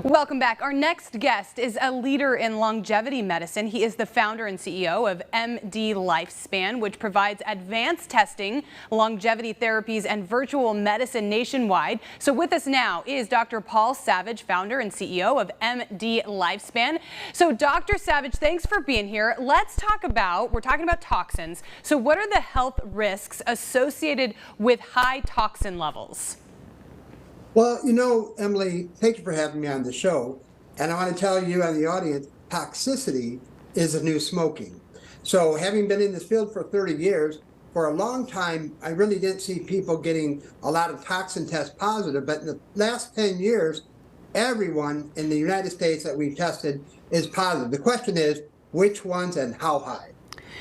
Welcome back. Our next guest is a leader in longevity medicine. He is the founder and CEO of MDLifespan, which provides advanced testing, longevity therapies, and virtual medicine nationwide. So with us now is Dr. Paul Savage, founder and CEO of MDLifespan. So Dr. Savage, thanks for being here. We're talking about toxins. So what are the health risks associated with high toxin levels? Well, Emily, thank you for having me on the show. And I want to tell you and the audience, toxicity is the new smoking. So having been in this field for 30 years, for a long time, I really didn't see people getting a lot of toxin tests positive. But in the last 10 years, everyone in the United States that we've tested is positive. The question is, which ones and how high?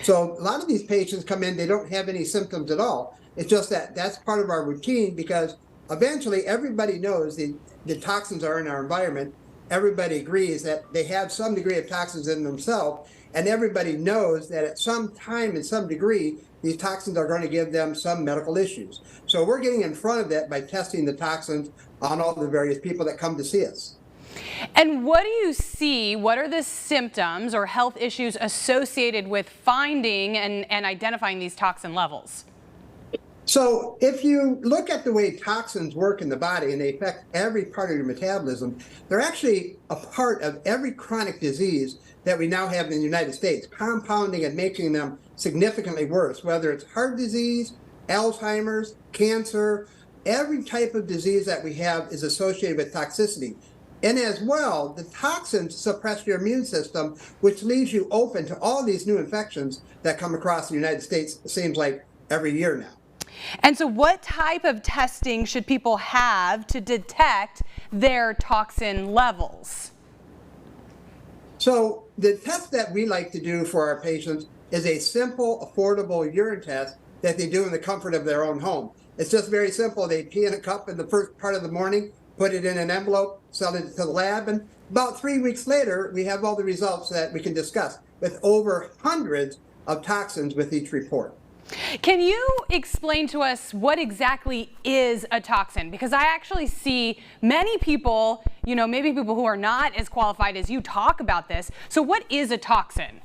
So a lot of these patients come in, they don't have any symptoms at all. It's just that that's part of our routine because eventually, everybody knows the toxins are in our environment. Everybody agrees that they have some degree of toxins in themselves, and everybody knows that at some time and some degree, these toxins are going to give them some medical issues. So we're getting in front of that by testing the toxins on all the various people that come to see us. And what do you see? What are the symptoms or health issues associated with finding and identifying these toxin levels? So if you look at the way toxins work in the body and they affect every part of your metabolism, they're actually a part of every chronic disease that we now have in the United States, compounding and making them significantly worse, whether it's heart disease, Alzheimer's, cancer, every type of disease that we have is associated with toxicity. And as well, the toxins suppress your immune system, which leaves you open to all these new infections that come across the United States, it seems like every year now. And so what type of testing should people have to detect their toxin levels? So the test that we like to do for our patients is a simple, affordable urine test that they do in the comfort of their own home. It's just very simple. They pee in a cup in the first part of the morning, put it in an envelope, send it to the lab, and about 3 weeks later, we have all the results that we can discuss with over hundreds of toxins with each report. Can you explain to us what exactly is a toxin? Because I actually see many people, maybe people who are not as qualified as you talk about this. So what is a toxin?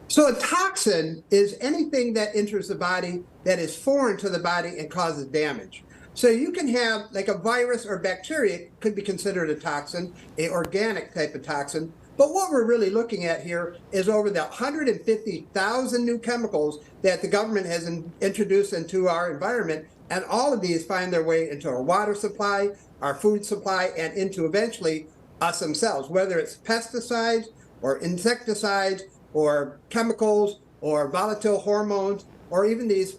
So a toxin is anything that enters the body that is foreign to the body and causes damage. So you can have like a virus or bacteria could be considered a toxin, an organic type of toxin. But what we're really looking at here is over the 150,000 new chemicals that the government has introduced into our environment. And all of these find their way into our water supply, our food supply, and into eventually us themselves, whether it's pesticides or insecticides or chemicals or volatile hormones or even these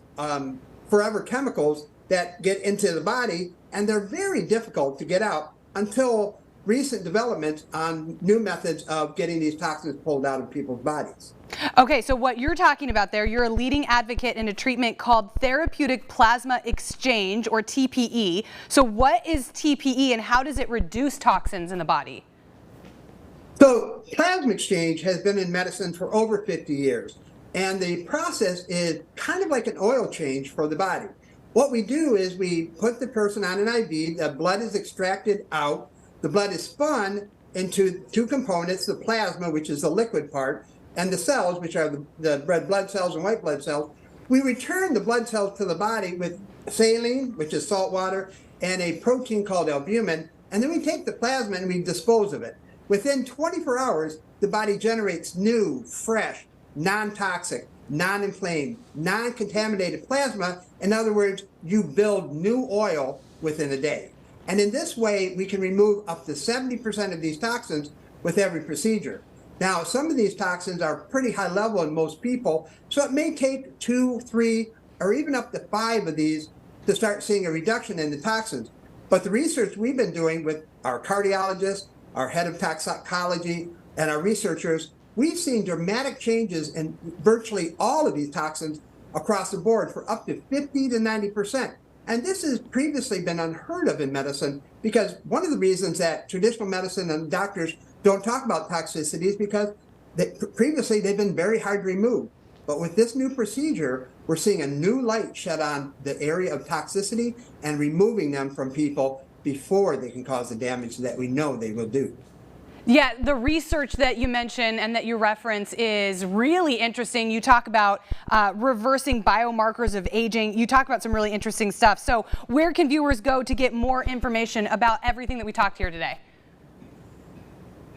forever chemicals that get into the body. And they're very difficult to get out until recent developments on new methods of getting these toxins pulled out of people's bodies. Okay, so what you're talking about there, you're a leading advocate in a treatment called therapeutic plasma exchange, or TPE. So what is TPE and how does it reduce toxins in the body? So plasma exchange has been in medicine for over 50 years. And the process is kind of like an oil change for the body. What we do is we put the person on an IV, the blood is extracted out. The blood is spun into two components, the plasma, which is the liquid part, and the cells, which are the red blood cells and white blood cells. We return the blood cells to the body with saline, which is salt water, and a protein called albumin, and then we take the plasma and we dispose of it. Within 24 hours, the body generates new, fresh, non-toxic, non-inflamed, non-contaminated plasma. In other words, you build new oil within a day. And in this way, we can remove up to 70% of these toxins with every procedure. Now, some of these toxins are pretty high level in most people, so it may take 2, 3, or even up to 5 of these to start seeing a reduction in the toxins. But the research we've been doing with our cardiologists, our head of toxicology, and our researchers, we've seen dramatic changes in virtually all of these toxins across the board for up to 50 to 90%. And this has previously been unheard of in medicine because one of the reasons that traditional medicine and doctors don't talk about toxicity is because previously they've been very hard to remove. But with this new procedure, we're seeing a new light shed on the area of toxicity and removing them from people before they can cause the damage that we know they will do. Yeah, the research that you mentioned and that you reference is really interesting. You talk about reversing biomarkers of aging. You talk about some really interesting stuff. So where can viewers go to get more information about everything that we talked here today?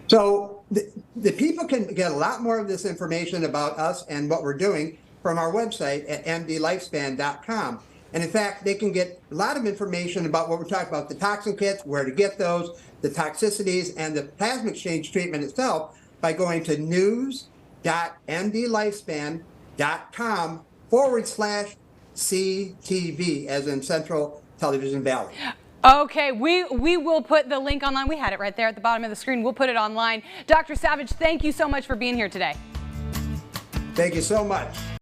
So the people can get a lot more of this information about us and what we're doing from our website at MDLifespan.com. And in fact, they can get a lot of information about what we're talking about, the toxin kits, where to get those, the toxicities, and the plasma exchange treatment itself by going to news.mdlifespan.com/CTV, as in Central Television Valley. Okay, we will put the link online. We had it right there at the bottom of the screen. We'll put it online. Dr. Savage, thank you so much for being here today. Thank you so much.